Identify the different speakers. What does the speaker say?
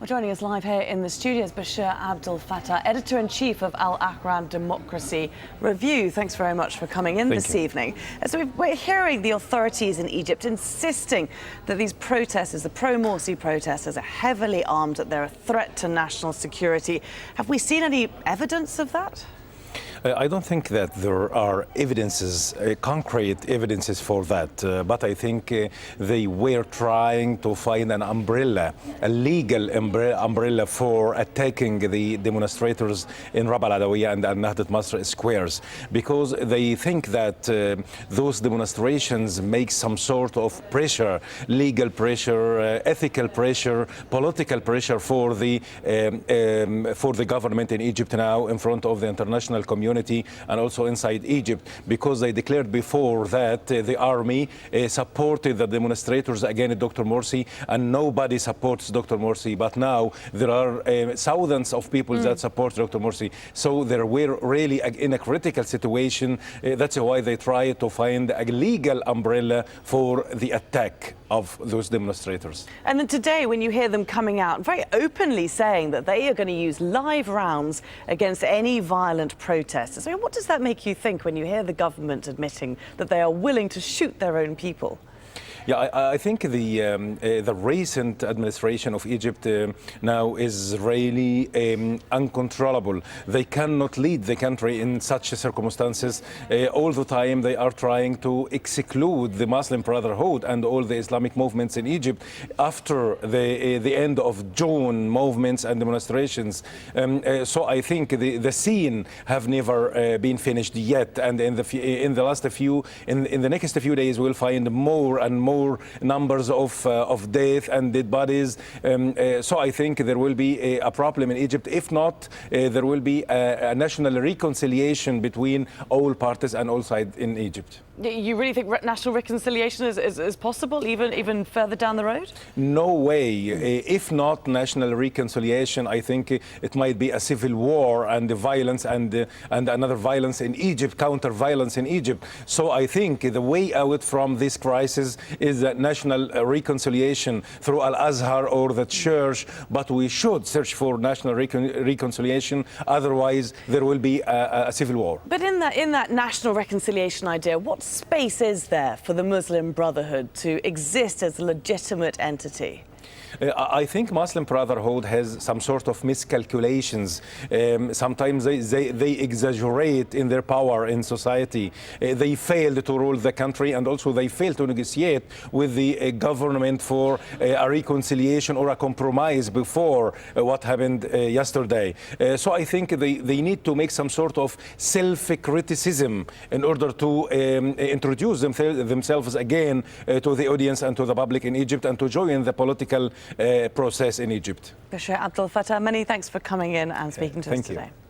Speaker 1: Well, joining us live here in the studio is Beshir Abdel Fattah, Editor-in-Chief of Al-Ahram Democracy Review. Thanks very much for coming in this evening. So we're hearing the authorities in Egypt insisting that these protesters, the pro-Morsi protesters, are heavily armed, that they're a threat to national security. Have we seen any evidence of that?
Speaker 2: I don't think that there are evidences, concrete evidences for that, but I think they were trying to find an umbrella, a legal umbrella for attacking the demonstrators in Rabaa al-Adawiyya and Nahdat Masr squares, because they think that those demonstrations make some sort of pressure, legal pressure, ethical pressure, political pressure for the government in Egypt now in front of the international community and also inside Egypt, because they declared before that the army supported the demonstrators against Dr. Morsi, and nobody supports Dr. Morsi. But now there are thousands of people that support Dr. Morsi. So they were really in a critical situation. That's why they try to find a legal umbrella for the attack of those demonstrators.
Speaker 1: And then today, when you hear them coming out very openly saying that they are going to use live rounds against any violent protesters, I mean, what does that make you think when you hear the government admitting that they are willing to shoot their own people?
Speaker 2: Yeah, I think the recent administration of Egypt now is really uncontrollable. They cannot lead the country in such circumstances. All the time they are trying to exclude the Muslim Brotherhood and all the Islamic movements in Egypt after the end of June movements and demonstrations. So I think the scene have never been finished yet, and in the next few days we'll find more and more numbers of death and dead bodies. So I think there will be a problem in Egypt. If not, there will be a national reconciliation between all parties and all sides in Egypt.
Speaker 1: You really think national reconciliation is possible, even further down the road?
Speaker 2: No way. If not national reconciliation, I think it might be a civil war and violence and another violence in Egypt, counter-violence in Egypt. So I think the way out from this crisis is that national reconciliation through Al-Azhar or the church, but we should search for national reconciliation. Otherwise, there will be a civil war.
Speaker 1: But in that national reconciliation idea, what space is there for the Muslim Brotherhood to exist as a legitimate entity?
Speaker 2: I think Muslim Brotherhood has some sort of miscalculations. Sometimes they exaggerate in their power in society. They failed to rule the country, and also they failed to negotiate with the government for a reconciliation or a compromise before what happened yesterday. So I think they need to make some sort of self-criticism in order to introduce themselves again to the audience and to the public in Egypt, and to join the political process in Egypt.
Speaker 1: Beshir Abdel Fattah, many thanks for coming in and speaking to us today.
Speaker 2: Thank you.